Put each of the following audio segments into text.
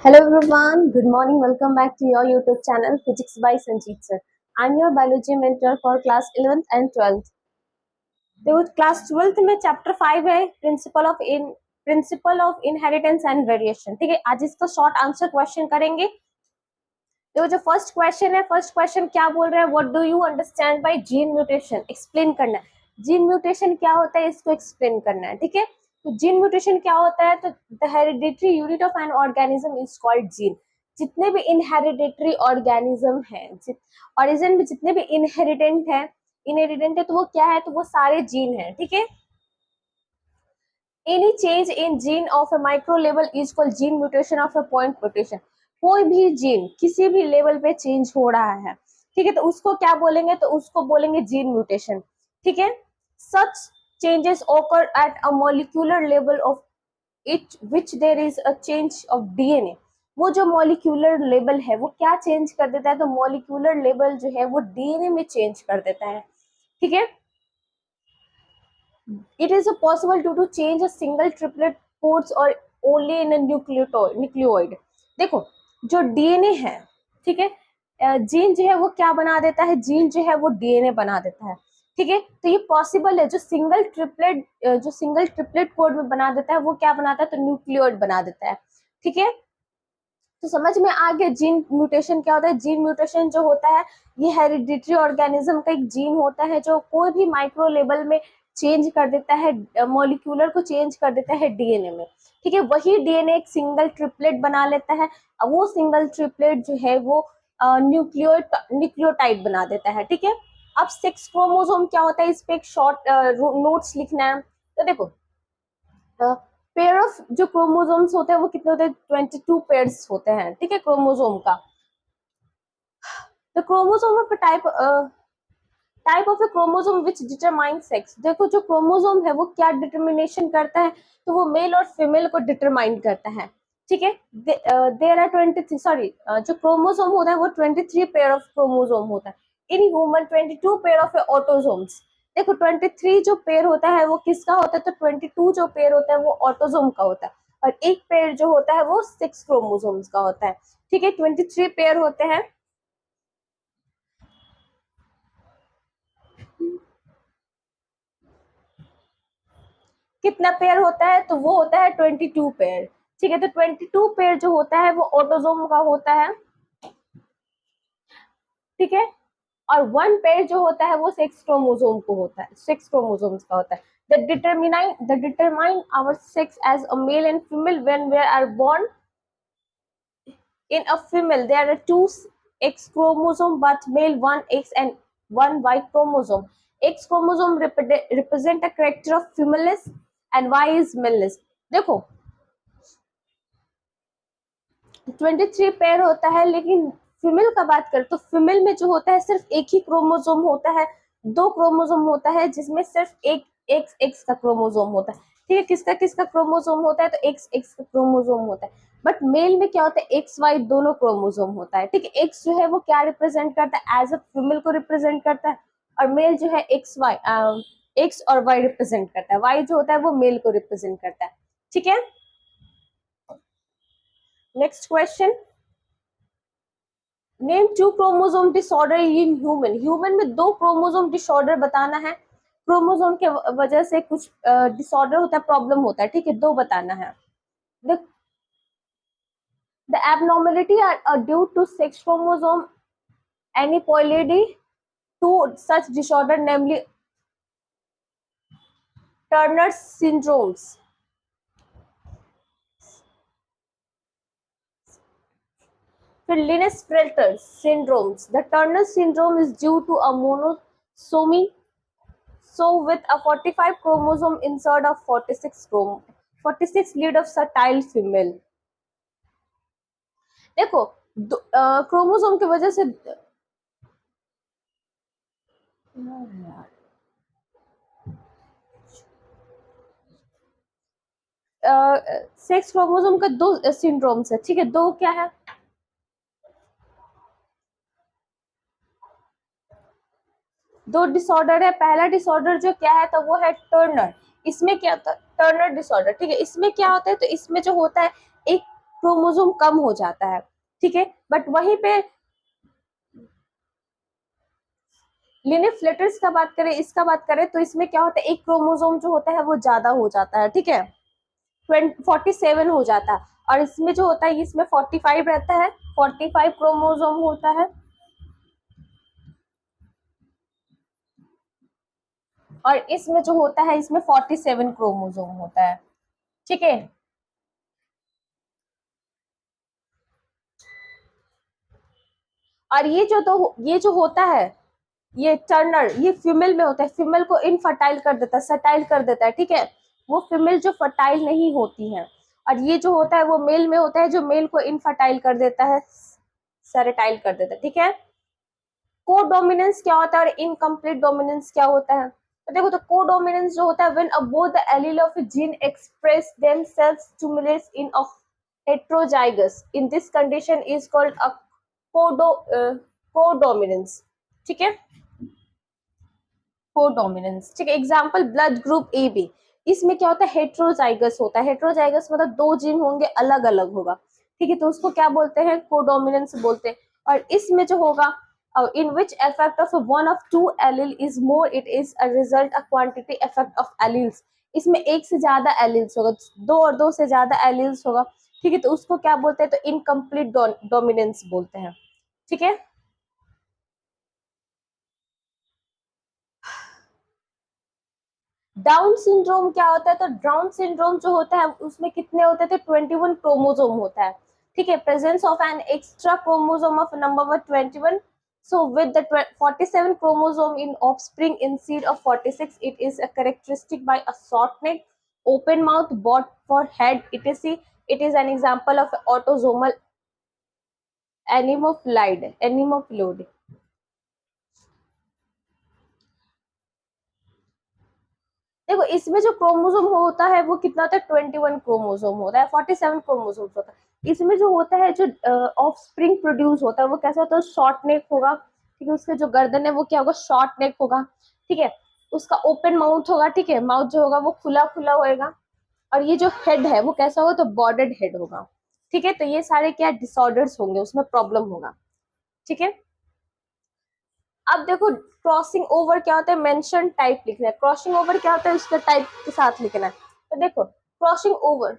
Hello everyone, good morning. Welcome back to your YouTube channel Physics by Sanjeet sir. I'm your biology mentor for class 11th and 12th. तो class 12th में chapter 5 है principle of inheritance and variation. ठीक है, आज इसका short answer question करेंगे। तो जो फर्स्ट क्वेश्चन है, फर्स्ट क्वेश्चन क्या बोल रहा है, what do you understand by gene mutation. Explain करना है जीन म्यूटेशन क्या होता है, इसको एक्सप्लेन करना है। ठीक है, तो जीन म्यूटेशन क्या होता है, तो the hereditary unit of an organism is called gene. जितने भी इनहेरिडेटरी ऑर्गेनिज्म है, ओरिजिन में जितने भी इनहेरिटेंट है तो वो क्या है, तो वो सारे जीन है। ठीक है, any change in gene of A micro level is called gene mutation of A point mutation. कोई भी जीन किसी भी लेवल पे चेंज हो रहा है, ठीक है, तो उसको क्या बोलेंगे, तो उसको बोलेंगे जीन म्यूटेशन। ठीक है, such changes occur at a molecular level of it which there is a change of DNA. वो जो मॉलिक्यूलर लेवल है वो क्या चेंज कर देता है, तो मॉलिक्यूलर लेवल जो है वो डीएनए में चेंज कर देता है। ठीक है, it is possible to change a single triplet codes or only in a nucleoid। देखो, जो डीएनए है, ठीक है, जीन जो है वो क्या बना देता है, जीन जो है वो डीएनए बना देता है। ठीक है, तो ये पॉसिबल है। जो सिंगल ट्रिपलेट कोड में बना देता है वो क्या बनाता है, तो न्यूक्लियोइड बना देता है। ठीक है, तो समझ में आ गया जीन म्यूटेशन क्या होता है। जीन म्यूटेशन जो होता है ये हेरिडिटरी ऑर्गेनिज्म का एक जीन होता है जो कोई भी माइक्रो लेवल में चेंज कर देता है, मॉलिक्यूलर को चेंज कर देता है डीएनए में। ठीक है, वही डीएनए एक सिंगल ट्रिपलेट बना लेता है। अब वो सिंगल ट्रिपलेट जो है वो न्यूक्लियोटाइड बना देता है। ठीक है, अब सेक्स क्रोमोसोम क्या होता है, इस पे एक शॉर्ट नोट्स लिखना है। तो देखो, पेयर ऑफ जो क्रोमोसोम्स होते हैं वो कितने होते हैं, 22 पेयर्स होते हैं। ठीक है, क्रोमोसोम का। The chromosome of type of A chromosome which determine sex. देखो, जो क्रोमोसोम है वो क्या डिटर्मिनेशन करता है, तो वो मेल और फीमेल को डिटरमाइन करता है। ठीक है, देयर आर 23, सॉरी, जो क्रोमोसोम होता है वो 23 पेयर ऑफ क्रोमोसोम होता है। In human 22 pair of autosomes. देखो, 23 जो पेयर होता है वो किसका होता है, तो 22 जो पेयर होता है वो ऑटोसोम का होता है, और एक पेयर जो होता है वो 6 क्रोमोसोम्स का होता है। ठीक है, 23 पेयर होते हैं। कितना पेयर होता है, तो वो होता है 22 पेयर। ठीक है, तो 22 पेयर जो होता है वो ऑटोसोम का होता है। ठीक है, और 1 पेयर जो होता है वो 6 क्रोमोसोम को होता है, 6 क्रोमोसोम्स का होता है। The determine our sex as a male and female when we are born। In a female there are 2 X chromosome, but male 1 X and 1 Y chromosome। X chromosome represent a character of femaleness and Y is maleness। देखो, 23 pair होता है, लेकिन female का बात करें तो female में जो होता है सिर्फ एक ही क्रोमोसोम होता है, 2 क्रोमोसोम होता है, जिसमें सिर्फ एक एक्स एक्स का क्रोमोसोम होता है। ठीक है, किसका किसका क्रोमोसोम होता है, तो एक्स एक्स का क्रोमोसोम होता है। बट मेल में क्या होता है, एक्स वाई दोनों क्रोमोसोम होता है। ठीक है, एक्स जो है वो क्या रिप्रेजेंट करता है, एज अ फीमेल को रिप्रेजेंट करता है, और मेल जो है एक्स और वाई रिप्रेजेंट करता है, वाई जो होता है वो मेल को रिप्रेजेंट करता है। ठीक है, next question, name 2 chromosome disorder in human. Human में 2 क्रोमोसोम डिसऑर्डर बताना है। क्रोमोसोम के वजह से कुछ डिसऑर्डर होता है, प्रॉब्लम होता है। ठीक है, 2 बताना है। The abnormality are due to sex chromosome aneuploidy, 2 such disorder namely Turner syndromes। फिर Linus-Feldter syndromes। The Turner syndrome is due to a monosomy, so with a 45 chromosome insert of 46 lead of fertile female। देखो, chromosome की वजह से sex chromosome का 2 syndromes है। ठीक है, 2 क्या है, 2 डिसऑर्डर है। पहला डिसऑर्डर जो क्या है, तो वो है टर्नर। इसमें क्या होता है, टर्नर डिसऑर्डर। ठीक है, इसमें क्या होता है, तो इसमें जो होता है एक क्रोमोसोम कम हो जाता है, ठीक है। बट वहीं पे लिनियर फ्लेटर्स का बात करें, इसका बात करें तो इसमें क्या होता है, एक क्रोमोसोम जो होता है वो ज्यादा हो जाता है, ठीक है, 47 हो जाता है। और इसमें जो होता है, इसमें 45 रहता है, 45 क्रोमोसोम होता है, और इसमें जो होता है इसमें 47 क्रोमोसोम होता है, ठीक है। और ये जो होता है, ये टर्नर, ये फीमेल में होता है, फीमेल को इनफर्टाइल कर देता है, सटाइल कर देता है, ठीक है। वो फीमेल जो फर्टाइल नहीं होती है, और ये जो होता है वो मेल में होता है, जो मेल को इनफर्टाइल कर देता है, सेरेटाइल कर देता है, ठीक है। कोडोमिनेंस क्या होता है और इनकम्प्लीट डोमिनेंस क्या होता है? तो देखो, तो कोडोमिनेंस जो होता है, when both the allele of a gene express themselves stimulates in a heterozygous, in this condition is called a codominance, ठीक है, कोडोमिनेंस, ठीक है। Example blood group A B, इसमें क्या होता है, हेट्रोजाइगस होता है, हेट्रोजाइगस मतलब दो जीन होंगे, अलग अलग होगा, ठीक है, तो उसको क्या बोलते हैं, कोडोमिनेंस बोलते हैं। और इसमें जो होगा, in which effect of one of two allele is more, it is a result a quantity effect of alleles, इसमें एक से ज्यादा एलिल्स होगा, दो और दो से ज्यादा एलिल्स होगा, ठीक है, तो उसको क्या बोलते हैं, तो इनकम्प्लीट डोमिनेंस बोलते हैं, ठीक है। डाउन सिंड्रोम क्या होता है, तो डाउन सिंड्रोम जो होता है उसमें कितने होते थे, 21 क्रोमोसोम होता है, ठीक है, presence of an extra chromosome of number 21, so with the 47 chromosome in offspring in seed of 46, it is a characteristic by a short neck, open mouth, broad for head, etc. It is an example of autosomal aneuploid. देखो, इसमें जो chromosome होता है वो कितना होता है, 21 chromosome होता है, 47 क्रोमोसोम होता है। इसमें जो होता है, जो ऑफ स्प्रिंग प्रोड्यूस होता है वो कैसा होता है, शॉर्ट नेक होगा, ठीक है, उसका जो गर्दन है वो क्या होगा, शॉर्ट नेक होगा, ठीक है, उसका ओपन माउथ होगा, ठीक है, माउथ जो होगा वो खुला खुला होएगा, और ये जो हेड है वो कैसा होगा, तो बॉर्डर्ड हेड होगा, ठीक है। तो ये सारे क्या डिसऑर्डर्स होंगे, उसमें प्रॉब्लम होगा, ठीक है। अब देखो, क्रॉसिंग ओवर क्या होता है, मेंशन टाइप लिखना है, क्रॉसिंग ओवर क्या होता है उसके टाइप के साथ लिखना है। तो देखो, क्रॉसिंग ओवर,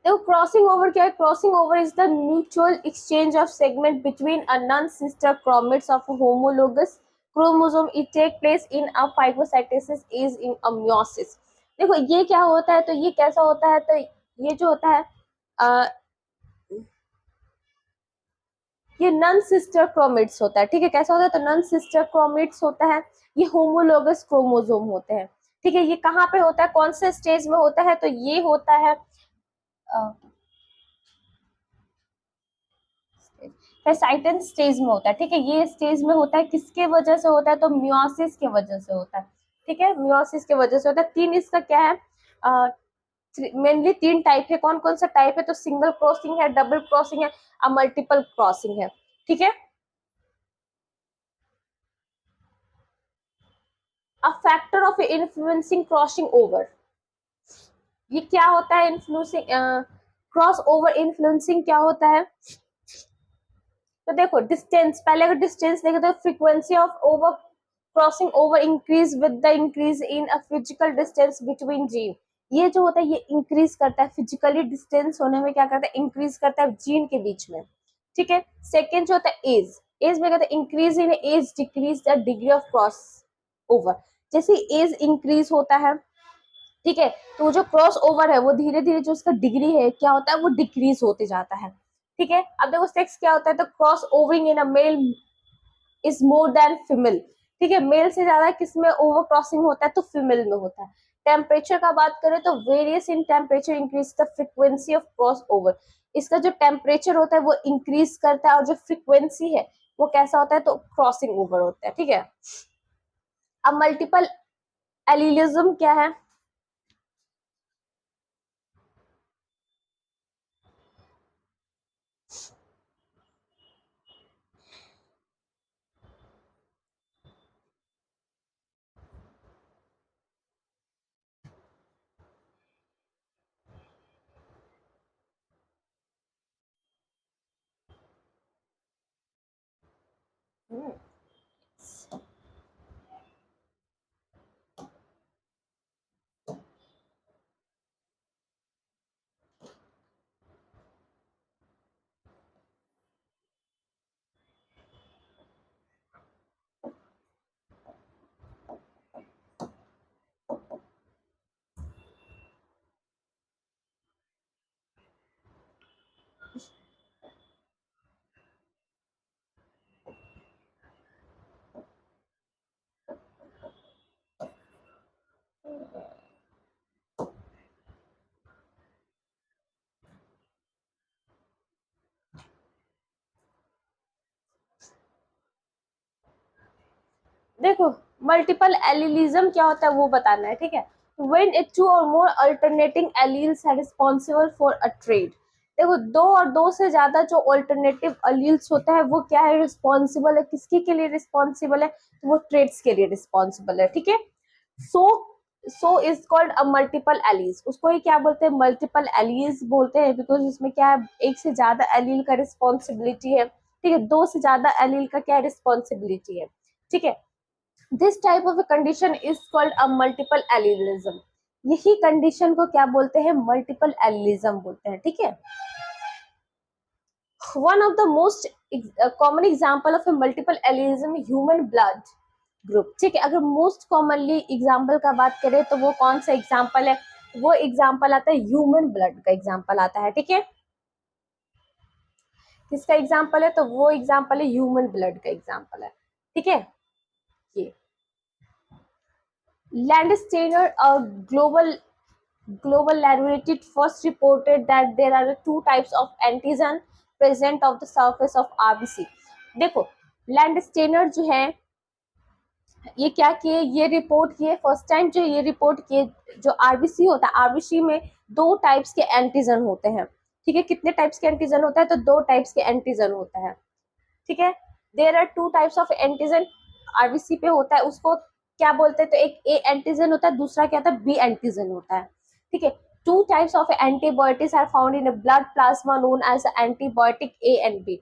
देखो क्रॉसिंग ओवर क्या है, crossing over is the mutual exchange of segment between a non sister chromatids of homologous chromosome, it take place in a phagocytosis is in a meiosis. देखो ये क्या होता है, तो ये कैसा होता है, तो ये जो होता है, ये नॉन सिस्टर क्रोमेट्स होता है, ठीक है, कैसा होता है, तो नॉन सिस्टर क्रोमेट्स होता है, ये होमोलोगस क्रोमोसोम होते हैं, ठीक है। ये कहाँ पे होता है, कौन से स्टेज में होता है, तो ये होता है फेसाइटन स्टेज में होता है, ठीक है, ये स्टेज में होता है, किसके वजह से होता है, तो मियोसिस के वजह से होता है, ठीक है, मियोसिस के वजह से होता है। तीन इसका क्या है, मेनली तीन टाइप है, कौन कौन सा टाइप है, तो सिंगल क्रॉसिंग है, डबल क्रॉसिंग है, मल्टीपल क्रॉसिंग है, ठीक है। A factor of influencing crossing over, ये क्या होता है, इन्फ्लुएंसिंग क्रॉस ओवर इन्फ्लुएंसिंग क्या होता है, तो देखो डिस्टेंस, पहले अगर डिस्टेंस देखें तो frequency of over crossing over increase with the increase in a physical distance between gene, ये जो होता है ये इंक्रीज करता है, फिजिकली डिस्टेंस होने में क्या करता है, इंक्रीज करता है जीन के बीच में, ठीक है। सेकेंड जो होता है एज, एज में कहते हैं increase in age decrease the degree of cross over, जैसे एज इंक्रीज होता है, ठीक है, तो जो क्रॉस ओवर है वो धीरे धीरे जो उसका डिग्री है क्या होता है, वो डिक्रीज होते जाता है, ठीक है। अब देखो सेक्स क्या होता है, तो cross overing in a male is more than female, ठीक है, मेल से ज्यादा किसमें ओवर क्रॉसिंग होता है, तो फीमेल में होता है। टेम्परेचर का बात करें तो various in temperature increase the frequency of cross over, इसका जो टेम्परेचर होता है वो इंक्रीज करता है और जो फ्रीक्वेंसी है वो कैसा होता है, तो क्रॉसिंग ओवर होता है, ठीक है। अब मल्टीपल एलिलिज्म क्या है? देखो मल्टीपल एलिलिज्म क्या होता है वो बताना है, ठीक है। व्हेन ए टू और more alternating alleles are responsible for a trait, देखो दो और दो से ज्यादा जो अल्टरनेटिव एलील्स होता है वो क्या है, रिस्पांसिबल है, किसके के लिए रिस्पांसिबल है, तो वो ट्रेट्स के लिए रिस्पांसिबल है, ठीक है। So so is called a multiple alleles, उसको ही क्या बोलते हैं, मल्टीपल एलीज बोलते हैं, बिकॉज उसमें क्या है, एक से ज्यादा एलील का रिस्पॉन्सिबिलिटी है, ठीक है, दो से ज्यादा एलील का क्या रिस्पॉन्सिबिलिटी है, ठीक है। This type of a condition is called a multiple allelism, यही कंडीशन को क्या बोलते हैं, मल्टीपल एलिलिज्म बोलते हैं, ठीक है। One of the most common example of A multiple allelism human blood group, ठीक है। अगर मोस्ट कॉमनली एग्जांपल का बात करें तो वो कौन सा एग्जांपल है, वो एग्जांपल आता है ह्यूमन ब्लड का एग्जांपल आता है, ठीक है। किसका एग्जांपल है, तो वो एग्जांपल है ह्यूमन ब्लड का एग्जांपल है, ठीक है। ये Landsteiner, a global laboratory, first reported that there are two types of antigen present of the surface of RBC. देखो लैंडस्टेनर जो है ये क्या किए, ये रिपोर्ट किए फर्स्ट टाइम, जो ये रिपोर्ट किए, जो आरबीसी होता है, आरबीसी में दो टाइप्स के एंटीजन होते हैं, ठीक है। कितने टाइप्स के एंटीजन होता है, तो दो टाइप्स के एंटीजन होता है, ठीक है। There are two types of antigen RBC पे होता है, उसको क्या बोलते हैं, तो एक ए एंटीजन होता है, दूसरा क्या होता है, बी एंटीजन होता है, ठीक है। Two types of antibiotics are found in blood plasma known as antibiotic A and B.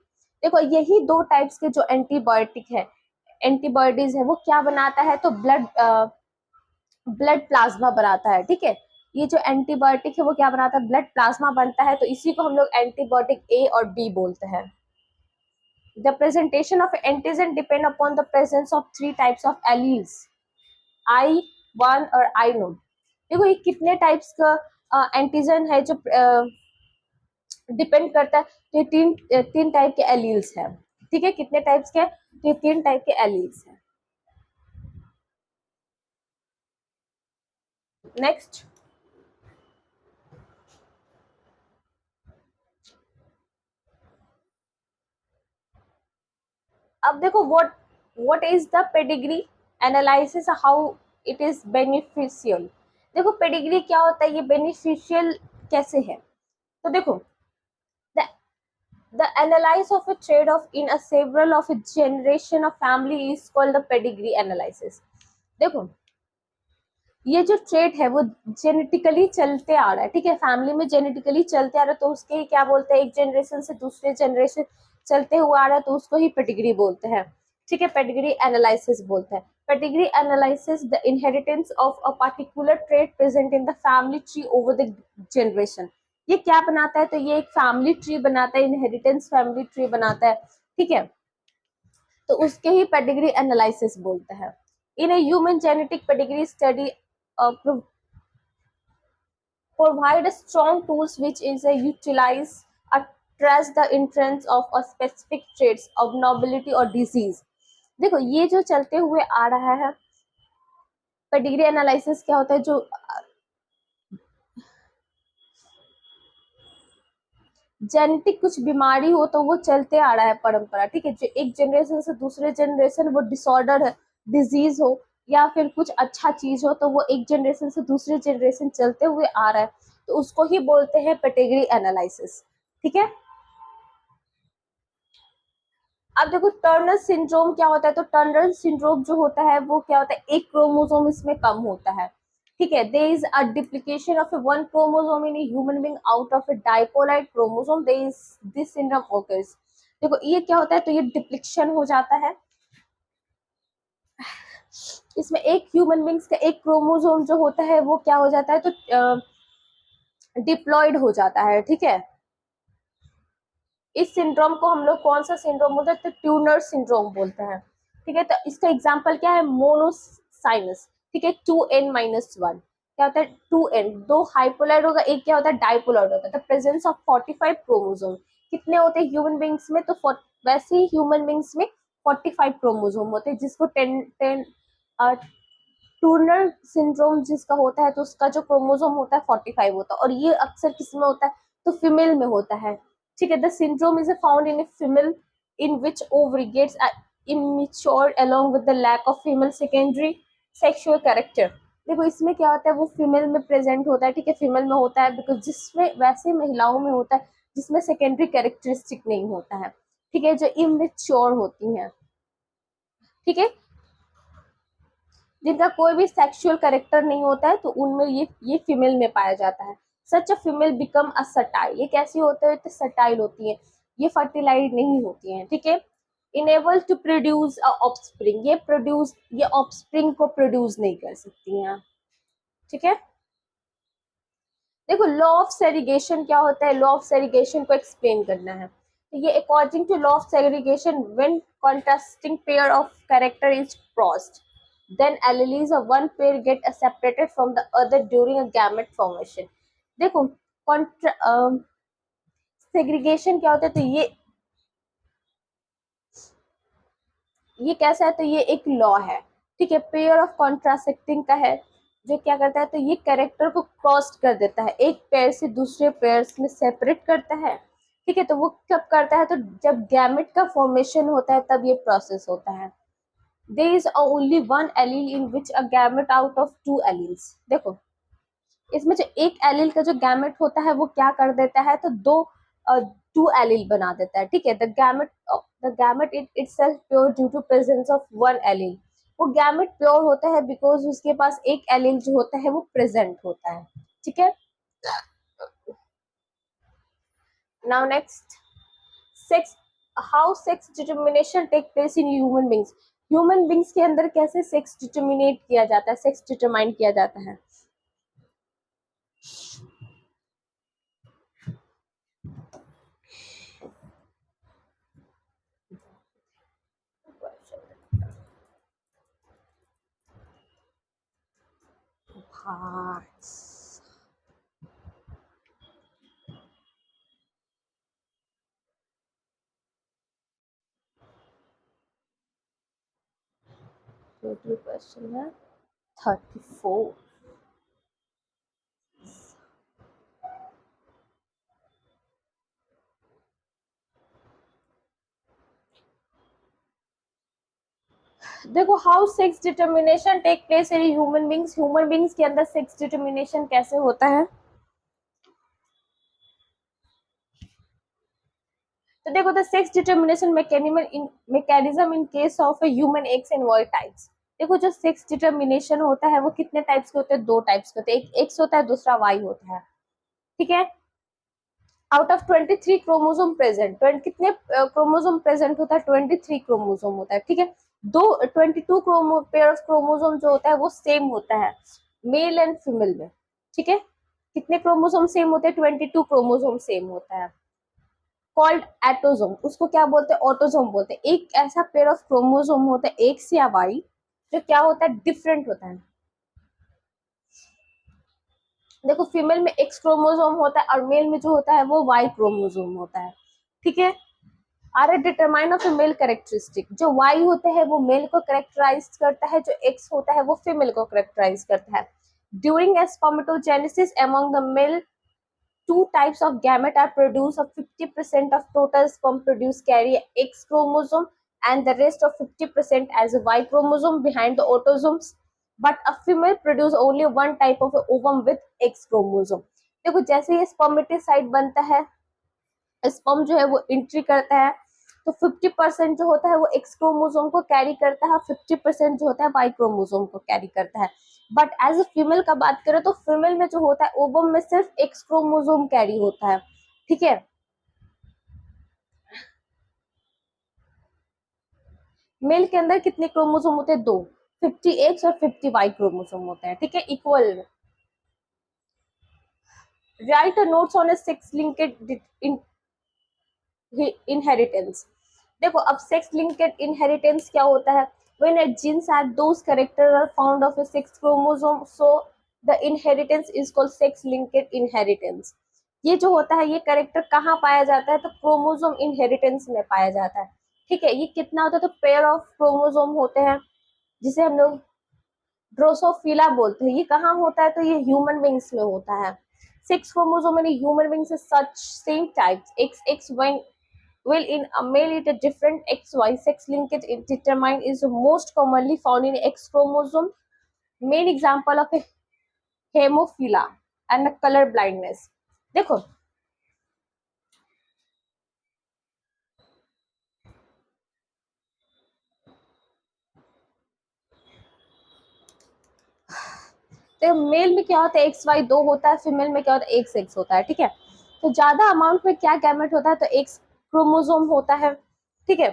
देखो यही दो टाइप्स के जो एंटीबायोटिक है, एंटीबॉडीज है, वो क्या बनाता है, तो ब्लड प्लाज्मा बनाता है, ठीक है। ये जो एंटीबायोटिक है वो क्या बनाता है, ब्लड प्लाज्मा बनता है, तो इसी को हम लोग एंटीबायोटिक ए और बी बोलते हैं। The presentation of antigen depend upon the presence of three types of alleles, I, 1 और I नोड। देखो ये कितने टाइप्स का एंटीजन है जो डिपेंड करता है, तो ये तीन टाइप के एलील्स है, ठीक है। कितने टाइप्स के, तो ये तीन टाइप के एलील्स है। नेक्स्ट, अब देखो what is the pedigree analysis, how it is beneficial. देखो पेडिग्री क्या होता है, ये बेनिफिशियल कैसे है, तो देखो the analysis of a trade of in a several of a generation of family is called the pedigree analysis। देखो ये जो ट्रेड है वो जेनेटिकली चलते आ रहा है, ठीक है, फैमिली में जेनेटिकली चलते आ रहा है, तो उसके क्या बोलते हैं, एक जनरेशन से दूसरे जनरेशन चलते हुए आ रहा है, तो उसको ही पेडिग्री बोलते हैं, ठीक है। पेडिग्री एनालिसिस बोलते हैं। Pedigree analysis the inheritance of a particular trade present in the family tree over the generation. ये क्या बनाता है, तो ये एक फैमिली ट्री बनाता है, इनहेरिटेंस फैमिली ट्री बनाता है, ठीक है, तो उसके ही पेडिग्री एनालिसिस बोलते हैं। In a human genetic pedigree study provide strong tools which is a utilize address the entrance of a specific traits of nobility or disease। देखो ये जो चलते हुए आ रहा है पेडिग्री एनालिसिस क्या होता है, जो जेनेटिक कुछ बीमारी हो तो वो चलते आ रहा है परंपरा, ठीक है, जो एक जनरेशन से दूसरे जनरेशन वो डिसऑर्डर है, डिजीज हो या फिर कुछ अच्छा चीज हो तो वो एक जनरेशन से दूसरे जनरेशन चलते हुए आ रहा है, तो उसको ही बोलते हैं पेडिग्री एनालिसिस, ठीक है। अब देखो टर्नर सिंड्रोम क्या होता है, तो टर्नर सिंड्रोम जो होता है वो क्या होता है, एक क्रोमोसोम इसमें कम होता है, ठीक है। There is a duplication of one chromosome in human being out of a diploid chromosome, there is this syndrome occurs. देखो ये क्या होता है, तो ये डिप्लीशन हो जाता है, इसमें एक ह्यूमन बींग्स का एक क्रोमोसोम जो होता है वो क्या हो जाता है, तो डिप्लॉयड हो जाता है, ठीक है। इस सिंड्रोम को हम लोग कौन सा सिंड्रोम बोलते हैं, तो ट्यूनर सिंड्रोम बोलते हैं, ठीक है। तो इसका एग्जांपल क्या है, मोनोसाइनस, ठीक है, 2n-1 क्या होता है, 2n दो हाइपोलॉइड होगा, एक क्या होता है डाइपोलॉइड होता है, द प्रेजेंस ऑफ 45 क्रोमोसोम, कितने होते हैं ह्यूमन बींग्स में, तो वैसे ही ह्यूमन बींग्स में 45 क्रोमोसोम होते हैं, जिसको 10 टूर्नर सिंड्रोम जिसका होता है तो उसका जो क्रोमोसोम होता है 45 होता है, और ये अक्सर किसमें होता है, तो फीमेल में होता है, ठीक है। The syndrome is found in a female in which ovary gets immature along with the lack of female secondary sexual character। देखो इसमें क्या होता है, वो फीमेल में प्रेजेंट होता है, ठीक है, फीमेल में होता है बिकॉज जिसमें वैसे महिलाओं में होता है जिसमें सेकेंडरी कैरेक्टरिस्टिक नहीं होता है, ठीक है, जो इमेच्योर होती हैं, ठीक है, जिनका कोई भी सेक्सुअल कैरेक्टर नहीं होता है, तो उनमें ये फीमेल में पाया जाता है। Such a female become a sterile, ये कैसी होते हैं, तो सटाइल होती है, ये फर्टिलाइज नहीं होती हैं, ठीक है। Enable to produce a offspring, ये ऑफस्प्रिंग को प्रोड्यूस नहीं कर सकती हैं, ठीक है। देखो लॉ ऑफ सेग्रीगेशन क्या होता है, लॉ ऑफ सेग्रीगेशन को एक्सप्लेन करना है, तो ये according to law of segregation when contrasting pair of character is crossed then alleles of one pair get separated from the other during a gamete formation। देखो segregation क्या होता है, तो ये कैसा है, तो ये एक लॉ है, ठीक है, पेयर ऑफ कॉन्ट्रासेक्टिंग का है, जो क्या करता है, तो ये कैरेक्टर को क्रॉस कर देता है, एक पेयर से दूसरे पेयर्स में सेपरेट करता है, ठीक है। तो वो कब करता है, तो जब गैमेट का फॉर्मेशन होता है तब ये प्रोसेस होता है। There is only one allele in which a gamete out of two alleles। देखो इसमें जो एक एलील का जो गैमेट होता है वो क्या कर देता है, तो दो टू एलील बना देता है, ठीक है। The gamete itself pure due to presence of one allele, वो गैमेट प्योर होता है बिकॉज उसके पास एक एलील जो होता है वो प्रेजेंट होता है, ठीक है। Now next, sex, how sex determination take place in human beings, human beings के अंदर कैसे सेक्स डिटर्मिनेट किया जाता है, सेक्स डिटरमाइन किया जाता है। Parts। टोटल क्वेश्चन है 34। देखो how sex determination take place in human beings, human beings के अंदर सेक्स डिटर्मिनेशन कैसे होता है, तो देखो the sex determination mechanism in case of a human X and Y types. देखो जो सेक्स डिटर्मिनेशन होता है वो कितने टाइप्स के होते हैं, दो टाइप्स के होते हैं, एक एक्स होता है दूसरा वाई होता है, ठीक है। आउट ऑफ 23 क्रोमोसोम प्रेजेंट, कितने क्रोमोसोम प्रेजेंट होता है, 23 क्रोमोसोम होता है, ठीक है। दो 22 पेयर ऑफ क्रोमोसोम जो होता है वो सेम होता है मेल एंड फीमेल में, ठीक है। कितने क्रोमोसोम सेम होते हैं, 22 क्रोमोसोम सेम होता है, कॉल्ड एटोसोम, उसको क्या बोलते हैं, ऑटोसोम बोलते हैं। एक ऐसा पेयर ऑफ क्रोमोसोम होता है एक्स या वाई जो क्या होता है, डिफरेंट होता है। देखो फीमेल में एक्स क्रोमोसोम होता है और मेल में जो होता है वो वाई क्रोमोसोम होता है, ठीक है। Are a determine of a male characteristic. जो वाई होते हैं वो मेल को करेक्टराइज करता है, जो एक्स होता है वो फीमेल को करेक्टराइज करता है। During spermatogenesis among the male two types of gamete are produced, of 50% of total sperm produced carry X chromosome and the rest of 50% as a Y chromosome behind the autosomes, but a female produce only one type of ovum with X chromosome। देखो जैसे ये स्पर्मेटिसाइड बनता है, sperm जो है वो entry करता है, तो 50% जो होता है वो एक्स क्रोमोसोम को कैरी करता है, 50% जो होता है वाई क्रोमोसोम को कैरी करता है। बट एज ए फीमेल का बात करें तो फीमेल में जो होता है ओवम में सिर्फ एक्स क्रोमोसोम कैरी होता है, ठीक है। मेल के अंदर कितने क्रोमोसोम होते हैं? 2, 50 एक्स और 50 वाई क्रोमोसोम होते हैं, ठीक है, equal. Right notes on A sex linked inheritance. देखो अब सेक्स लिंक्ड इनहेरिटेंस क्या होता है? When a genes have those characters are found of a sex chromosome, so the inheritance is called sex linked inheritance। ये जो होता है ये कैरेक्टर कहाँ पाया जाता है? तो क्रोमोसोम इनहेरिटेंस में पाया जाता है, ठीक है। ये कितना होता है? तो पेयर ऑफ क्रोमोसोम होते हैं, जिसे हम लोग ड्रोसोफिला बोलते हैं। ये कहाँ होता है? तो ये ह्यूमन बींग्स में होता है। Sex chromosome in human beings is such same types XX Well, in a male, it a different XY sex linkage it determined is most commonly found in X chromosome. Main example of a hemophilia and a color blindness। देखो तो mail में क्या होता है? XY 2 होता है, female में क्या होता है? XX होता है, ठीक है। तो ज्यादा अमाउंट में क्या गैमेट होता है? तो X क्रोमोसोम होता है, ठीक है।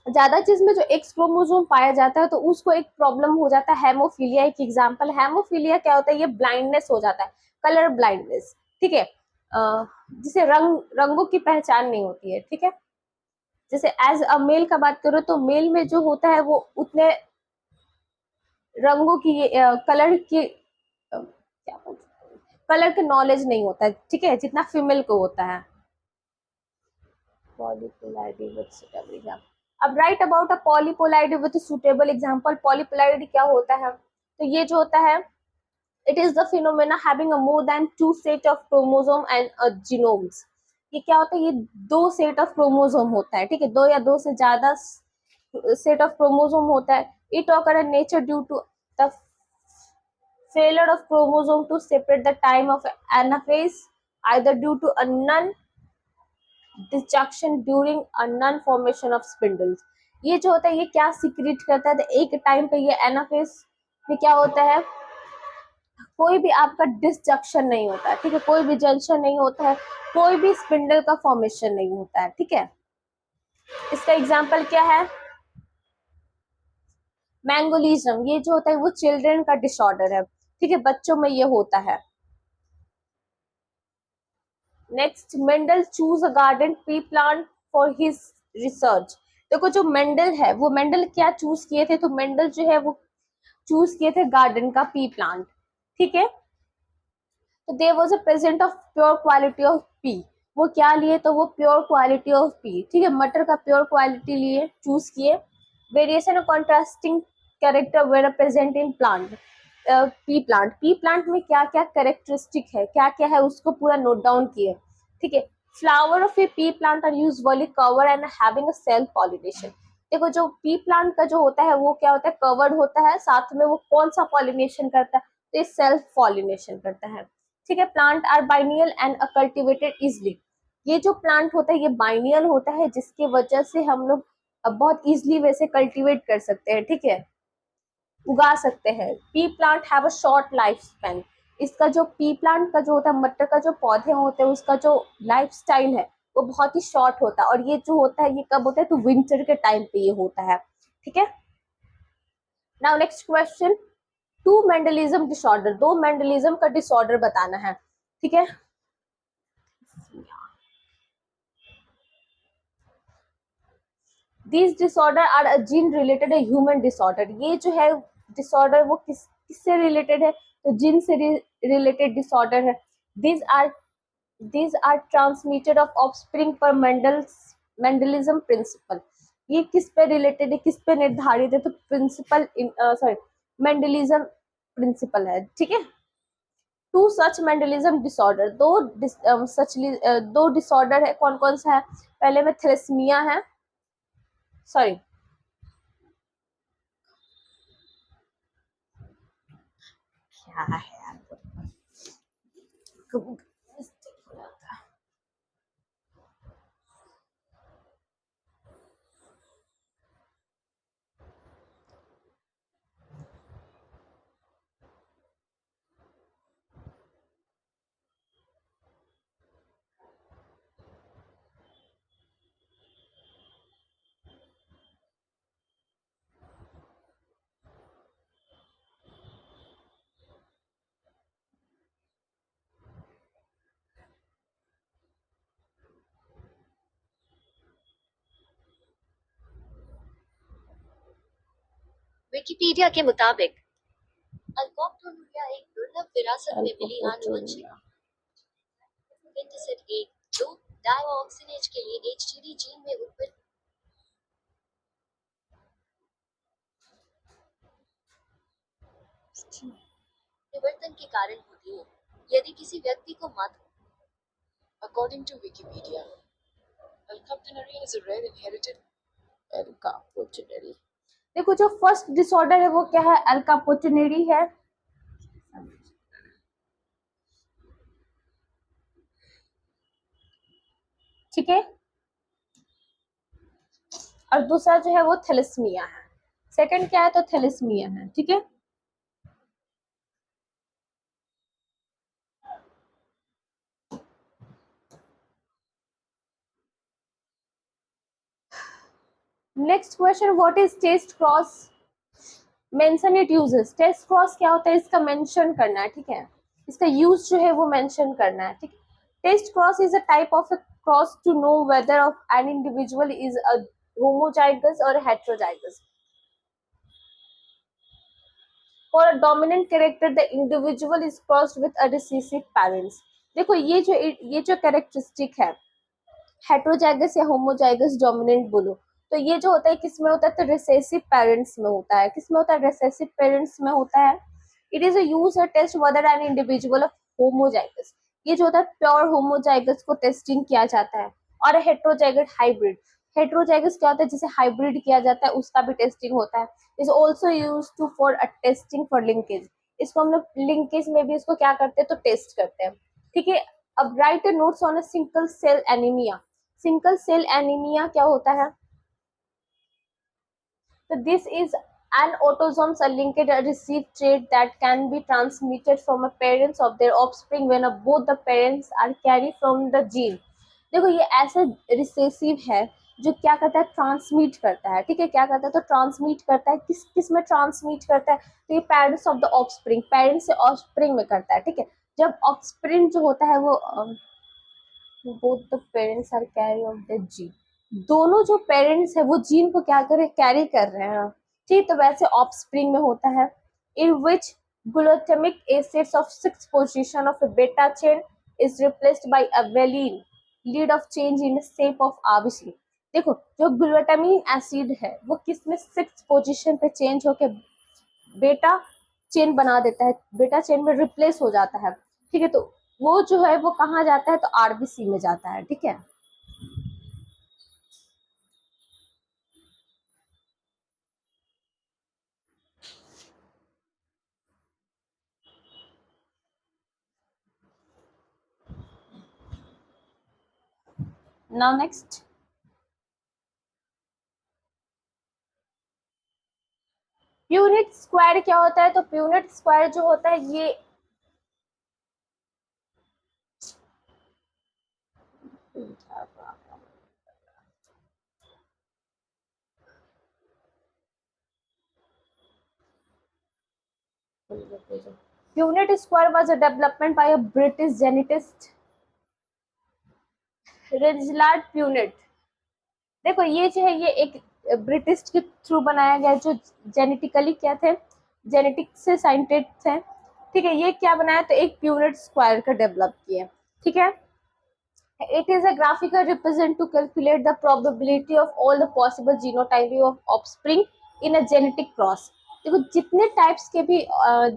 ज्यादा चीज में जो एक्स क्रोमोसोम पाया जाता है तो उसको एक प्रॉब्लम हो जाता है, हेमोफीलिया एक एग्जांपल। हेमोफीलिया क्या होता है? ये ब्लाइंडनेस हो जाता है, कलर ब्लाइंडनेस, ठीक है। जिसे रंगों की पहचान नहीं होती है, ठीक है। जैसे एज अ मेल का बात करो तो मेल में जो होता है वो उतने रंगों की कलर की क्या कलर के नॉलेज नहीं होता है, ठीक है, जितना फीमेल को होता है। Polyploidy with suitable example. अब write about a polyploidy with suitable example. Polyploidy क्या होता है? तो ये जो होता है it is the phenomena having a more than 2 set of chromosome and a genomes. ये क्या होता है? ये 2 सेट ऑफ क्रोमोसोम होता है, ठीक है, 2 या 2 से ज्यादा सेट ऑफ क्रोमोसोम होता है। It occur in nature due to the failure of chromosome to separate the time of anaphase, either due to a non disjunction during a non formation of spindles। ये जो होता है ये क्या secret करता है? तो एक टाइम पे ये एनाफेज में क्या होता है? कोई भी आपका डिसजंक्शन नहीं होता है, ठीक है, कोई भी जंक्शन नहीं होता है, कोई भी स्पिंडल का फॉर्मेशन नहीं होता है, ठीक है। इसका एग्जांपल क्या है? मैंगोलिज्म। ये जो होता है वो चिल्ड्रन का डिसऑर्डर है, ठीक है, बच्चों में ये होता है। Next, Mendel choose a garden tree plant for his research. देखो जो मेंडल है वो मेंडल क्या चूज किए थे? तो मेंडल जो है वो चूज किए थे गार्डन का पी प्लांट, ठीक है। तो there was a present of pure quality of pea. वो क्या लिए? तो वो प्योर क्वालिटी ऑफ पी, ठीक है, मटर का प्योर क्वालिटी लिए, चूज किए। Variation of contrasting character were present in plant. Pea plant में क्या क्या कैरेक्टरिस्टिक है, क्या क्या है, उसको पूरा नोट डाउन किए, ठीक है। Flower of a pea plant are usually cover and having a self pollination. देखो जो पी प्लांट का जो होता है वो क्या होता है? कवर्ड होता है, साथ में वो कौन सा पॉलिनेशन करता है? तो ये सेल्फ पॉलिनेशन करता है, ठीक है। Plant are biennial and cultivated easily. ये जो प्लांट होता है ये बाइनियल होता है, जिसकी वजह से हम लोग बहुत इजिली वैसे कल्टीवेट कर सकते हैं, ठीक है, उगा सकते हैं। P plant have a short life span. इसका जो पी प्लांट का जो होता है, मटर का जो पौधे होते हैं उसका जो लाइफ स्टाइल है वो बहुत ही शॉर्ट होता है, और ये जो होता है ये कब होता है? तो विंटर के टाइम पे ये होता है, ठीक है। Now next question, two Mendelism disorder. 2 Mendelism का डिसऑर्डर बताना है, ठीक है। These disorder are a gene related a human disorder। ये जो है डिसऑर्डर वो किससे रिलेटेड है? तो जीन से रिलेटेड डिसऑर्डर है। These are transmitted of offspring per Mendel's Mendelism principle, ये किस पे रिलेटेड है, किस पे निर्धारित है, तो प्रिंसिपल सॉरी मेंडलिज्म प्रिंसिपल है, ठीक है। टू सच मेंडलिज्म डिसऑर्डर, दो डिसऑर्डर है, कौन कौन सा है, पहले में थैलेसीमिया है, सॉरी क्या है यार, विकिपीडिया के मुताबिक अल्कोप्टोनुरिया एक दुर्लभ विरासत में मिली आनुवंशिक विंटसेट 1-2 डाइऑक्सिनेज के लिए एचटीडी जीन में उत्पन्न परिवर्तन के कारण होती है। यदि किसी व्यक्ति को मात्र According to Wikipedia, alkaptonuria is a rare inherited अल्कापोटिनेरी। देखो जो फर्स्ट डिसऑर्डर है वो क्या है, अल्कापोटिनेरी है, ठीक है, और दूसरा जो है वो थैलेसीमिया है, सेकंड क्या है तो थैलेसीमिया है, ठीक है। Next question, what is test cross, mention it uses, test cross क्या होता है इसका मेंशन करना है, ठीक है, इसका यूज जो है वो मेंशन करना है, ठीक है। Test cross is a type of a cross to know whether of an individual is a homozygous और heterozygous for a dominant character the individual is crossed with a recessive parents. देखो ये जो characteristic है heterozygous या homozygous dominant बोलो, तो ये जो होता है किसमें होता है तो रिसेसिव पेरेंट्स में होता है, किसमें होता है रिसेसिव पेरेंट्स में होता है। It is a use a test whether an individual of homozygous, ये जो होता है प्योर होमोजाइगस को टेस्टिंग किया जाता है, और हेटेरोजाइगस हाइब्रिड, हेटेरोजाइगस क्या होता है जिसे हाइब्रिड किया जाता है उसका भी टेस्टिंग होता है। Is also use to for a testing for linkage, इसको हम लोग लिंकेज में भी इसको क्या करते हैं तो टेस्ट करते हैं, ठीक है। अब right notes on a single cell anaemia, single cell anaemia क्या होता है, so this is an autosomes a linked a received trait that can be transmitted from a parents of their offspring when both the parents are carried from the gene। देखो ये ऐसे recessive है जो क्या करता है ट्रांसमिट करता है, ठीक है, क्या करता है तो ट्रांसमिट करता है, किस किस में ट्रांसमिट करता है तो ये parents of the offspring, parents से ऑफस्प्रिंग में करता है, ठीक है। जब ऑफस्प्रिंग जो होता है वो both the parents are carry of the gene, दोनों जो पेरेंट्स है वो जीन को क्या करे कैरी कर रहे हैं, ठीक, तो वैसे ऑफस्प्रिंग में होता है। In which glutamic acids of 6 position of a beta chain is replaced by a valine lead of change in the shape of RBC। देखो जो ग्लूटामिन एसिड है वो किस में 6 पोजीशन पे चेंज होके बेटा चेन बना देता है, बेटा चेन में रिप्लेस हो जाता है, ठीक है, तो वो जो है वो कहाँ जाता है तो आरबीसी में जाता है, ठीक है। नाउ नेक्स्ट, प्यूनिट स्क्वायर क्या होता है तो प्यूनिट स्क्वायर जो होता है ये Punnett square was a development by a British geneticist Reginald Punnett. देखो ये जो है ये एक ब्रिटिश के थ्रू बनाया गया जो जेनेटिकली क्या थे, जेनेटिक से साइंटिस्ट थे, ठीक है, ये क्या बनाया तो एक प्यूनिट स्क्वायर का डेवलप किया, ठीक है। It is a graphical represent to calculate the probability of all the possible genotype of offspring in a genetic cross. देखो जितने टाइप्स के भी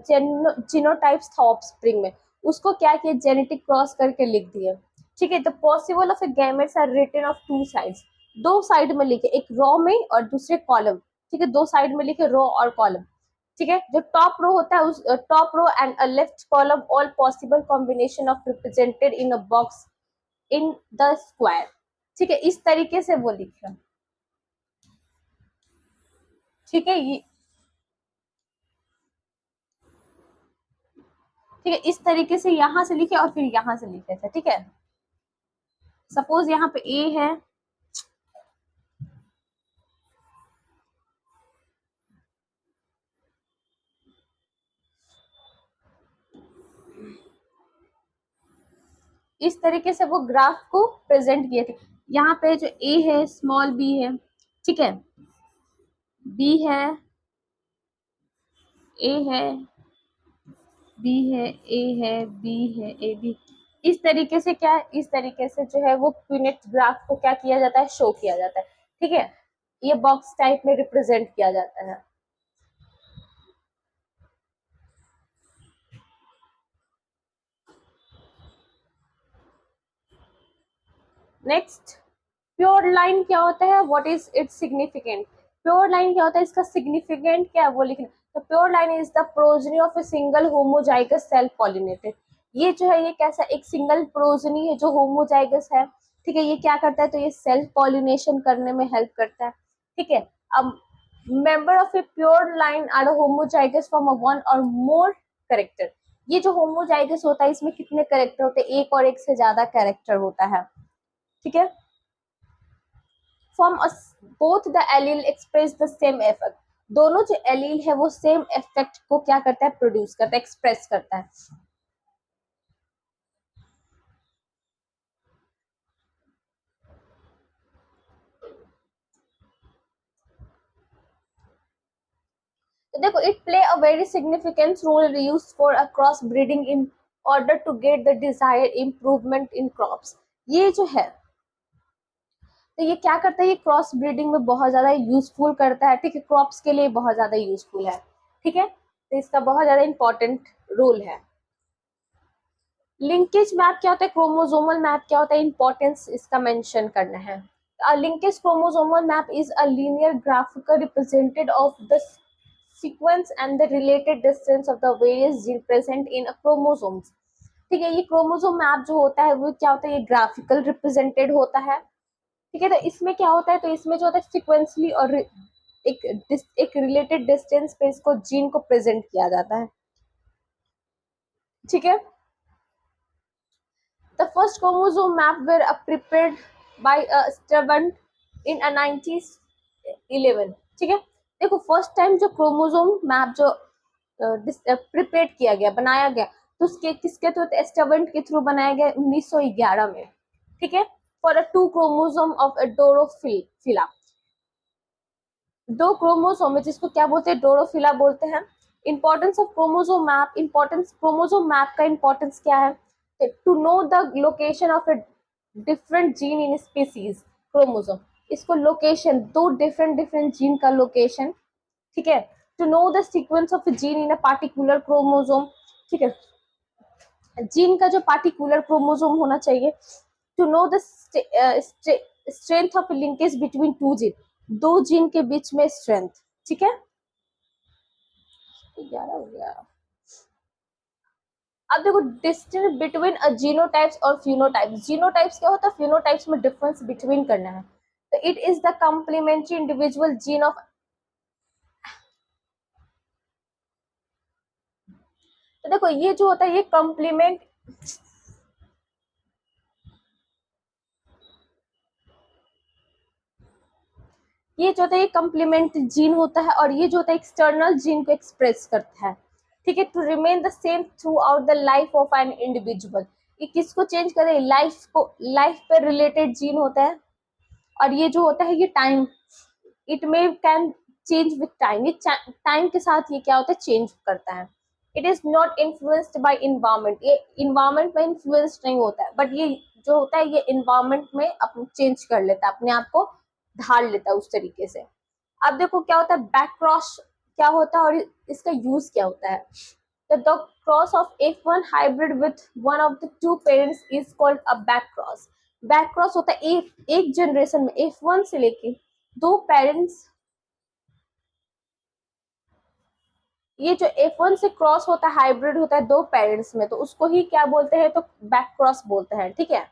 जीनोटाइप्स था ऑफस्प्रिंग में, उसको क्या किया, जेनेटिक क्रॉस करके लिख दिया। ठीक है, the possible of a gametes are written of two sides, दो साइड में लिखे, एक रो में और दूसरे कॉलम। ठीक है, दो साइड में लिखे रो और कॉलम। ठीक है, जो टॉप रो होता है उस top row and a left column all possible combination of represented in a box in the square. ठीक है, इस तरीके से वो लिखे। ठीक है, ये ठीक है, इस तरीके से यहां से लिखे और फिर यहां से लिखे थे। ठीक है, सपोज यहाँ पे ए है, इस तरीके से वो ग्राफ को प्रेजेंट किए थे। यहाँ पे जो ए है, स्मॉल बी है, ठीक है, बी है, ए है, बी है, ए है, बी है, ए बी। इस तरीके से क्या है, इस तरीके से जो है वो पीनेट ग्राफ को क्या किया जाता है, शो किया जाता है। ठीक है, ये बॉक्स टाइप में रिप्रेजेंट किया जाता है। नेक्स्ट, प्योर लाइन क्या होता है, what is it's significant. Pure line क्या होता है, इसका सिग्निफिकेंट क्या है वो लिखना। तो pure line is the progeny of a single homozygous self pollinated. ये जो है ये कैसा, एक सिंगल प्रोजनी है जो होमोजाइगस है। ठीक है, ये क्या करता है, तो ये सेल्फ पॉलिनेशन करने में हेल्प करता है। ठीक है, अब member of a pure line are homozygous from a one और मोर कैरेक्टर। ये जो होमोजाइगस होता है इसमें कितने कैरेक्टर होते हैं, एक और एक से ज्यादा कैरेक्टर होता है। ठीक है, from both the allele express the same effect. दोनों जो एलील है वो सेम इफेक्ट को क्या करता है, प्रोड्यूस करता है, एक्सप्रेस करता है। तो देखो, it play a very significant role use for a cross breeding in order to get the desired improvement in crops. ये जो है, तो ये क्या करता है, ये क्रॉस ब्रीडिंग में बहुत ज्यादा यूजफुल करता है। ठीक है, क्रॉप्स के लिए बहुत ज्यादा यूजफुल है। ठीक है, तो इसका बहुत ज्यादा इंपॉर्टेंट रोल है। लिंकेज मैप क्या होता है, क्रोमोसोमल मैप क्या होता है, इंपॉर्टेंस इसका मेंशन करना है। A linkage chromosomal map is a linear graphical representation of the sequence and the related distance of the various genes present in a chromosomes। ठीक है, ये क्रोमोसोम मैप जो होता है वो क्या होता है, ये ग्राफिकल रिप्रेजेंटेड होता है। ठीक है, तो इसमें क्या होता है, तो इसमें जो होता है सिक्वेंसली और एक रिलेटेड डिस्टेंस पे इसको जीन को प्रेजेंट किया जाता है। ठीक है, the first chromosome map were prepared by Strabon in a 1911। ठीक है, देखो फर्स्ट टाइम जो क्रोमोसोम मैप जो प्रिपेयर किया गया, बनाया गया, तो उसके किसके थ्रू, एस्टेबन के थ्रू बनाया गया 1911 में। ठीक है, for a two chromosome of Drosophila. दो क्रोमोसोम है जिसको क्या बोलते हैं, डोरोफिला बोलते हैं। Importance of chromosome map, importance chromosome map का इंपॉर्टेंस क्या है, to know the location of a different gene in species chromosome. इसको लोकेशन, दो डिफरेंट जीन का लोकेशन। ठीक है, to know the sequence of gene in a particular chromosome. ठीक है, जीन का जो पार्टिकुलर क्रोमोसोम होना चाहिए। To know the strength of linkage between two gene, दो जीन के बीच में स्ट्रेंथ। ठीक है, 11 हो गया। अब देखो, डिस्टिंक्ट बिटवीन अ जीनोटाइप्स और फिनोटाइप्स। जीनोटाइप्स क्या होता है, फिनोटाइप्स में डिफरेंस बिटवीन करना है। तो it is the complementary individual gene of. तो देखो ये जो होता है ये कंप्लीमेंट, ये जो होता है ये कंप्लीमेंट जीन होता है, और ये जो होता है एक्सटर्नल जीन को एक्सप्रेस करता है। ठीक है, to remain the same throughout the life of an individual. ये किसको चेंज करे, लाइफ को, लाइफ पे रिलेटेड जीन होता है। और ये जो होता है ये time, it may can change with time, ये टाइम के साथ ये क्या होता है, चेंज करता है। It is not influenced by environment, ये इन्वायरमेंट में इन्फ्लुएंस नहीं होता है, बट ये जो होता है ये इन्वायरमेंट में अपने चेंज कर लेता है, अपने आप को ढाल लेता है उस तरीके से। अब देखो क्या होता है बैक क्रॉस क्या होता है और इसका यूज क्या होता है। The cross of F1 hybrid with one of the two parents is called a back cross. Back cross होता है एक जनरेशन में F1 से लेके दो पेरेंट्स, ये जो F1 से क्रॉस होता है हाइब्रिड होता है दो पेरेंट्स में, तो उसको ही क्या बोलते हैं, तो बैक क्रॉस बोलते हैं, ठीक है।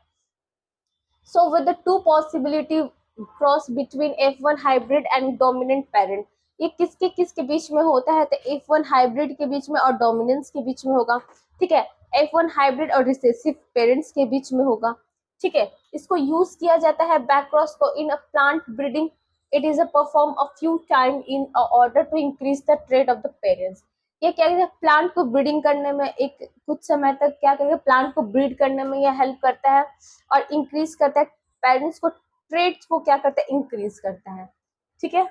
So with the two possibility cross between F1 hybrid and dominant parent, ये किसके बीच में होता है, तो F1 हाइब्रिड के बीच में और डोमिनेंस के बीच में होगा, ठीक है। F1 हाइब्रिड और रिसेसिव पेरेंट्स के बीच में होगा, ठीक है। इसको यूज किया जाता है बैक क्रॉस को in a plant breeding. It is a perform a few time in order to increase the trait of the parents. ये क्या कहते हैं, प्लांट को ब्रीडिंग करने में एक कुछ समय तक क्या करेंगे, प्लांट को ब्रीड करने में यह हेल्प करता है और इंक्रीज करता है पेरेंट्स को, ट्रेड्स को क्या करता है, इंक्रीज करता है, ठीक है।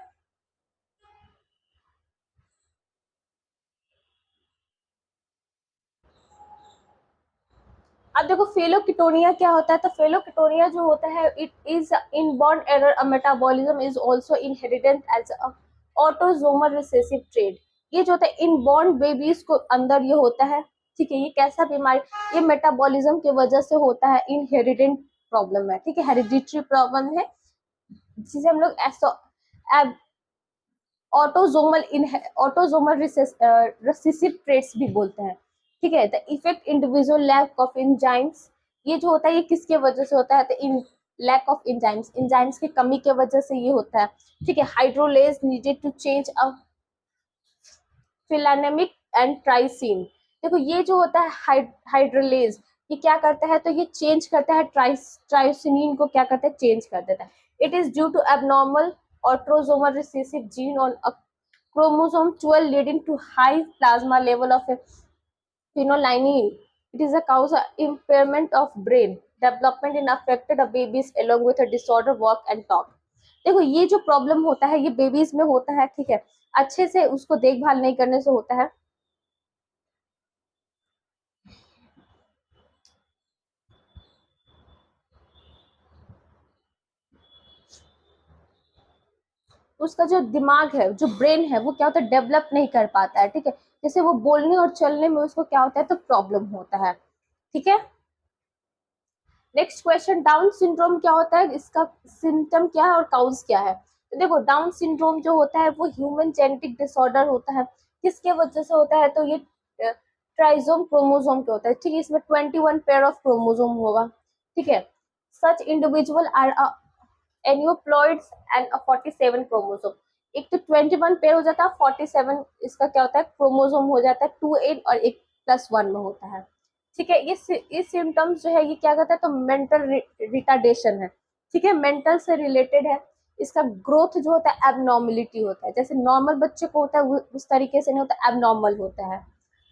अब देखो फेलोकिटोनिया क्या होता है, तो फेलोकिटोनिया जो होता है it is inborn error a metabolism is also inherited as a autosomal recessive trait. ये जो होता है इनबॉर्न बेबीज को अंदर ये होता है, ठीक है। ये कैसा बीमारी, ये मेटाबॉलिज्म की वजह से होता है, इनहेरिटेड प्रॉब्लम है, ठीक है, हेरिडिटरी प्रॉब्लम है, जिसे हम लोग ऑटोसोमल रिसेसिव ट्रेट्स भी बोलते हैं, ठीक है। The effect individual lack of enzymes, ये जो होता है ये किसके वजह से होता है, तो इन लैक ऑफ एंजाइम्स, एंजाइम्स की कमी के वजह से ये होता है, ठीक है। Hydrolase needed to change a phenylalanine and tyrosine, देखो ये जो होता है हाइड्रोलेज, ये क्या करता है, तो ये चेंज करता है ट्राइसिनिन को, क्या करता है, चेंज कर देता है। It is due to abnormal autosomal recessive gene on chromosome 12 leading to high plasma level of phenylalanine. It is a cause of impairment of brain development in affected babies along with a disorder walk and talk. देखो ये जो problem होता है ये babies में होता है, ठीक है, अच्छे से उसको देखभाल नहीं करने से होता है। उसका जो दिमाग है, जो ब्रेन है, वो क्या होता है, डेवलप नहीं कर पाता है, ठीक है। जैसे वो बोलने और चलने में उसको क्या होता है, तो प्रॉब्लम होता है, ठीक है। नेक्स्ट क्वेश्चन, डाउन सिंड्रोम क्या होता है, इसका सिम्टम क्या है और काउज क्या है। तो देखो डाउन सिंड्रोम जो होता है वो ह्यूमन जेनेटिक डिसऑर्डर होता है, किसके वजह से होता है, तो ये ट्राइसोम क्रोमोसोम के होता है, ठीक है। इसमें 21 पेयर ऑफ क्रोमोसोम होगा, ठीक है। Such individual are aneuploids and 47 chromosome, एक तो 21 पेयर हो जाता है, 47 इसका क्या होता है, क्रोमोसोम हो जाता है, 28 और एक +1 में होता है, ठीक है। ये सिम्टम्स जो है ये क्या करता है, तो मेंटल रिटार्डेशन है, ठीक है, मेंटल से रिलेटेड है। इसका ग्रोथ जो होता है एबनॉर्मलिटी होता है, जैसे नॉर्मल बच्चे को होता है उस तरीके से नहीं होता, एबनॉर्मल होता है,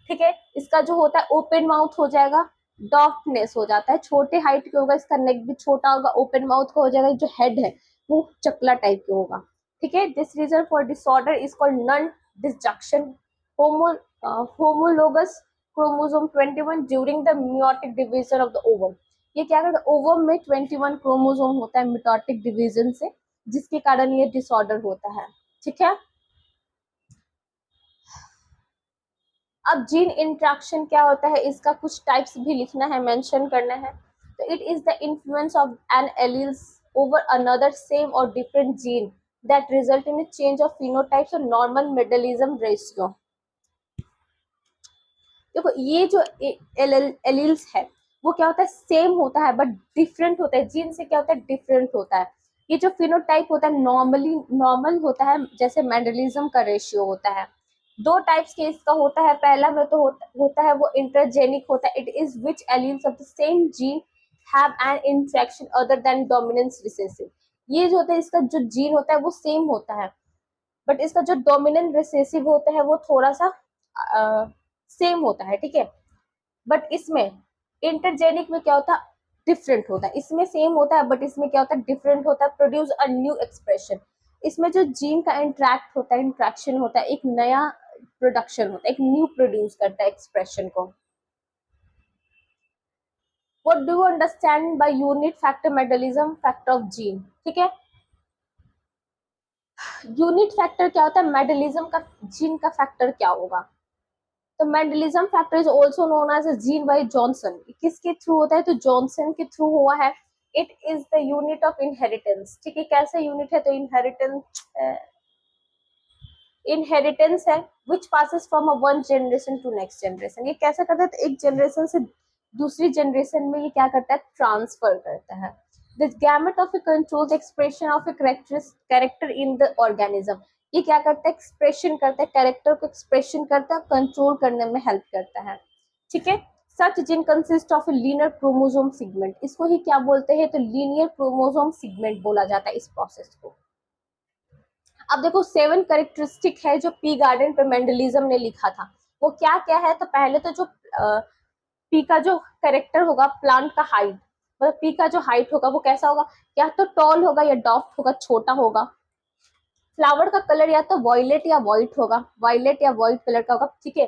ठीक है। इसका जो होता है ओपन माउथ हो जाएगा, डॉफ्टनेस हो जाता है, छोटे हाइट के होगा, इसका नेक भी छोटा होगा, ओपन माउथ का हो जाएगा, जो हेड है वो चकला टाइप के होगा, ठीक है। This reason for disorder is called non disjunction homologous chromosome 21 during the meiotic division of the ovum. ये क्या करता है, ओवम में 21 क्रोमोसोम होता है मियोटिक डिवीजन से, जिसके कारण ये डिसऑर्डर होता है, ठीक है। अब जीन इंट्रैक्शन क्या होता है, इसका कुछ टाइप्स भी लिखना है, मेंशन करना है। तो it is the influence of an alleles over another same और different gene that result in change of phenotypes और नॉर्मल मेटाबॉलिज्म रेशियो। देखो ये जो एलील्स है वो क्या होता है, सेम होता है बट डिफरेंट होता है, जीन से क्या होता है, डिफरेंट होता है। ये जो फिनोटाइप होता है नॉर्मल होता है, जैसे मेंडलिज्म का रेशियो होता है। दो टाइप्स के इसका होता है, पहला में तो होता है वो इंटरजेनिक होता है, it is which alleles of the same gene have an interaction other than dominance recessive. ये जो होता है इसका जो जीन होता है वो सेम होता है, बट इसका जो डोमिनेंट रिसेसिव होता है वो थोड़ा सा सेम होता है, ठीक है। बट इसमें इंटरजेनिक में क्या होता है, डिफरेंट होता है, इसमें सेम होता है बट इसमें क्या होता है, डिफरेंट होता है, प्रोड्यूस अ न्यू एक्सप्रेशन। इसमें जो जीन का इंट्रैक्ट होता है, इंट्रैक्शन होता है, एक नया प्रोडक्शन होता है, एक न्यू प्रोड्यूस करता है एक्सप्रेशन को। What do you understand by unit factor metabolism factor of gene? ठीक है, यूनिट फैक्टर क्या होता है, मेटाबॉलिज्म का जीन का फैक्टर क्या होगा? तो Mendelism factor is also known as gene by Johnson. किसके थ्रू होता है? तो जॉनसन के थ्रू हुआ है। It is the unit of inheritance. ठीक है, कैसे यूनिट है? तो इनहेरिटेंस है which passes from one generation to next generation. ये कैसे करता है? तो एक जनरेशन से दूसरी जनरेशन में ये क्या करता है? ट्रांसफर करता है। The gamete of A controls expression of a character in the organism. ये क्या करता है? एक्सप्रेशन करता है, कैरेक्टर को एक्सप्रेशन करता है, कंट्रोल करने में हेल्प करता है। ठीक है, such gene consist of a linear chromosome segment. इसको ही क्या बोलते हैं? तो लीनियर क्रोमोसोम सेगमेंट बोला जाता है इस प्रोसेस को। अब देखो 7 कैरेक्टरिस्टिक है जो पी गार्डन पे मेंडलिज्म ने लिखा था, वो क्या क्या है? तो पहले तो जो पी का जो कैरेक्टर होगा, प्लांट का हाइट, मतलब पी का जो हाइट होगा वो कैसा होगा? या तो टॉल होगा या डॉफ्ट होगा, छोटा होगा। फ्लावर का कलर या तो वॉयलेट या व्हाइट होगा, वायलेट या व्हाइट कलर का होगा। ठीक है,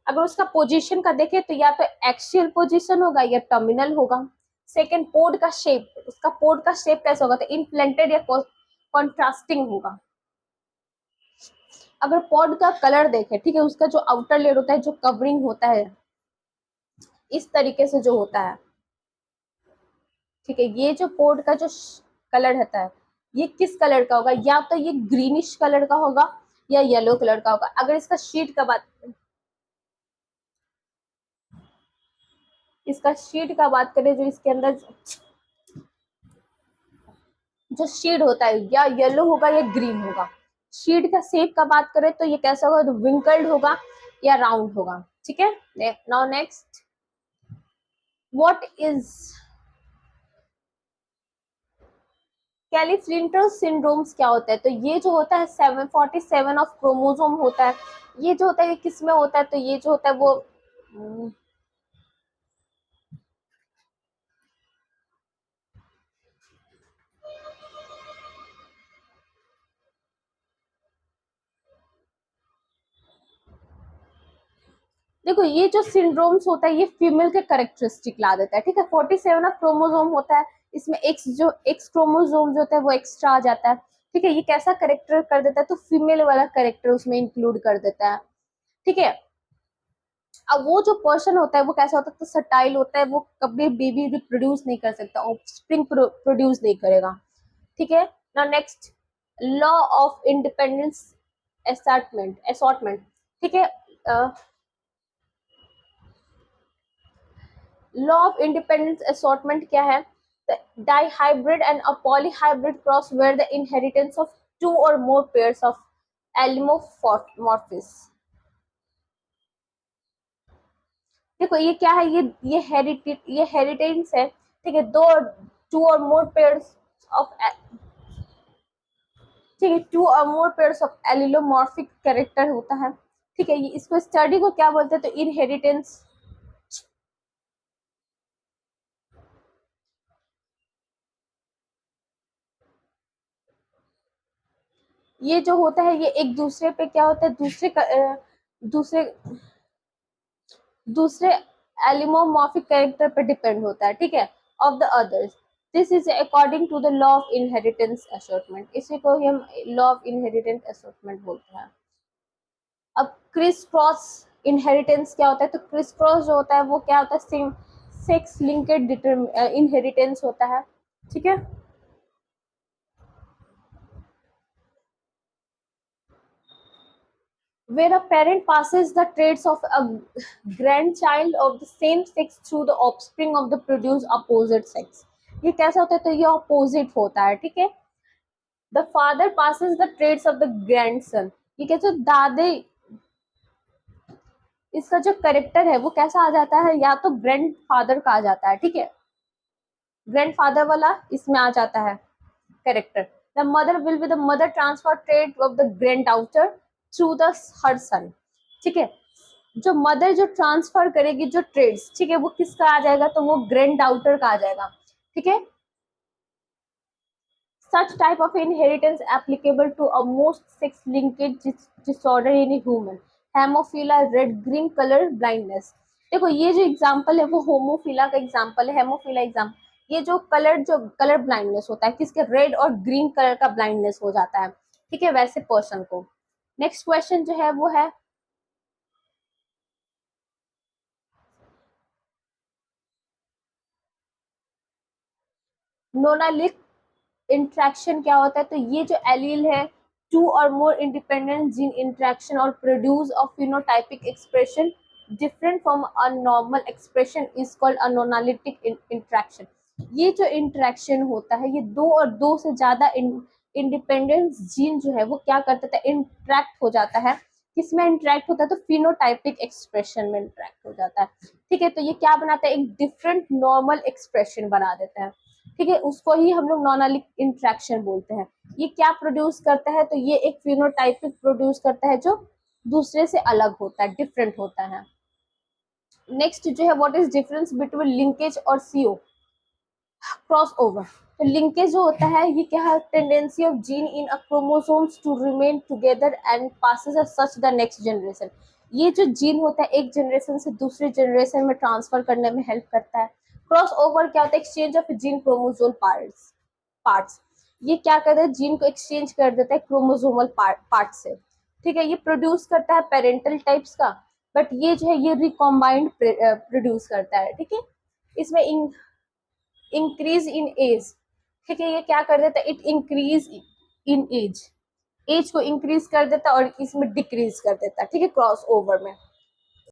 अगर उसका पोजीशन का देखें तो या तो एक्सियल पोजीशन होगा या टर्मिनल होगा। सेकंड, पोड का शेप, उसका पोड का शेप कैसा होगा? तो इनप्लेंटेड या कॉन्ट्रास्टिंग होगा। अगर पॉड का कलर देखें, ठीक है, उसका जो आउटर लेयर होता है, जो कवरिंग होता है, इस तरीके से जो होता है। ठीक है, ये जो पॉड का जो कलर रहता है, ये किस कलर का होगा? या तो ये ग्रीनिश कलर का होगा या येलो कलर का होगा। अगर इसका शीट का बात करें, जो इसके अंदर जो शीड होता है, या येलो होगा या ग्रीन होगा। शीड का शेप का बात करें तो ये कैसा होगा? तो विंकल्ड होगा या राउंड होगा। ठीक है, now next, what is Klinefelter syndromes? क्या होता है? तो ये जो होता है 747 ऑफ क्रोमोसोम होता है। ये जो होता है ये किस में होता है? तो ये जो होता है वो देखो, ये जो सिंड्रोम्स होता है ये फीमेल के कैरेक्टरिस्टिक ला देता है। ठीक है, 47 ऑफ क्रोमोसोम होता है, इसमें एक्स क्रोमोसोम जो होता है वो एक्स्ट्रा आ जाता है। ठीक है, ये कैसा करेक्टर कर देता है? तो फीमेल वाला करेक्टर उसमें इंक्लूड कर देता है। ठीक है, अब वो जो पर्सन होता है वो कैसा होता है? तो सटाइल होता है, वो कभी बेबी रिप्रोड्यूस नहीं कर सकता, ऑफस्प्रिंग प्रोड्यूस नहीं करेगा। ठीक है, now next, law of independence assortment. ठीक है, लॉ ऑफ इंडिपेंडेंस असॉर्टमेंट क्या है? Dihybrid and a polyhybrid cross where the inheritance of 2 or more pairs of allelomorphs. देखो ये क्या है? ये हेरिटेंस है। ठीक है, 2 or more pairs ऑफ, ठीक है, 2 or more pairs of allelomorphic character होता है। ठीक है, ये इसको स्टडी को क्या बोलते हैं? तो इनहेरिटेंस। ये जो होता है ये एक दूसरे पे क्या होता है? दूसरे दूसरे एलिमोमॉर्फिक कैरेक्टर पे डिपेंड होता है। ठीक है, of the others. This is according to the law of inheritance assortment. इसी को ही हम लॉ ऑफ इनहेरिटेंस असॉर्टमेंट बोलते हैं। अब क्रिस क्रॉस इनहेरिटेंस क्या होता है? तो क्रिस क्रॉस जो होता है वो क्या होता है? सेम सेक्स लिंकेड इनहेरिटेंस होता है। ठीक है, where a parent passes the traits of a grandchild of the same sex through the offspring of the produced opposite sex। ये कैसा होता है? तो ये ऑपोजिट होता है। ठीक है, the father passes the traits of the grandson। ये कैसे? दादे, इसका जो करेक्टर है वो कैसा आ जाता है? या तो ग्रैंड फादर का आ जाता है। ठीक है, ग्रैंड फादर वाला इसमें आ जाता है character. The mother will be the mother transfer trait of the granddaughter through the her son. ठीक है, जो मदर जो ट्रांसफर करेगी जो ट्रेड्स, ठीक है, वो किसका आ जाएगा? तो वो ग्रैंड डाउटर का आ जाएगा। ठीक है, such type of inheritance applicable to a most sex linkage disorder in a human, hemophilia, red green color blindness। देखो ये जो एग्जाम्पल है वो होमोफिला का एग्जाम्पल है, हेमोफिला एग्जाम्पल। ये जो कलर ब्लाइंडनेस होता है, किसके, रेड और ग्रीन कलर का ब्लाइंडनेस हो जाता है, ठीक है, वैसे पर्सन को। नेक्स्ट क्वेश्चन जो है वो है नोनालिक इंट्रैक्शन क्या होता है। तो ये जो एलील है, टू और मोर इंडिपेंडेंट जीन इंट्रैक्शन और produce a phenotypic expression different from a normal expression is called a nonallelic interaction. ये जो इंट्रैक्शन होता है, ये दो और दो से ज्यादा इंडिपेंडेंट जीन जो है वो क्या करता है, इंट्रैक्ट हो जाता है। किसमें इंट्रैक्ट होता है, तो फिनोटाइपिक एक्सप्रेशन में इंट्रैक्ट हो जाता है, ठीक है। तो ये क्या बनाता है, एक डिफरेंट नॉर्मल एक्सप्रेशन बना देता है, ठीक है। उसको ही हम लोग नॉनालिक इंट्रैक्शन बोलते हैं। ये क्या प्रोड्यूस करता है, तो ये एक फिनोटाइपिक प्रोड्यूस करता है जो दूसरे से अलग होता है, डिफरेंट होता है। नेक्स्ट जो है, what is difference between linkage और सीओ, क्रॉस ओवर। तो लिंकेज जो होता है ये क्या है, tendency of gene in a chromosomes to remain together and passes as such the next generation. ये जो जीन होता है एक जनरेशन से दूसरे जनरेशन में ट्रांसफर करने में हेल्प करता है। क्रॉस ओवर क्या होता है, exchange of gene chromosomal parts. ये क्या करता है, जीन को एक्सचेंज कर देता है क्रोमोसोमल पार्ट से, ठीक है। ये प्रोड्यूस करता है पेरेंटल टाइप्स का, बट ये जो है ये रिकॉम्बाइंड प्रोड्यूस करता है, ठीक है। इसमें इंक्रीज इन एज, ठीक है, ये क्या कर देता है, it increase in age, age को इंक्रीज कर देता है और इसमें डिक्रीज कर देता है, ठीक है, क्रॉस ओवर में।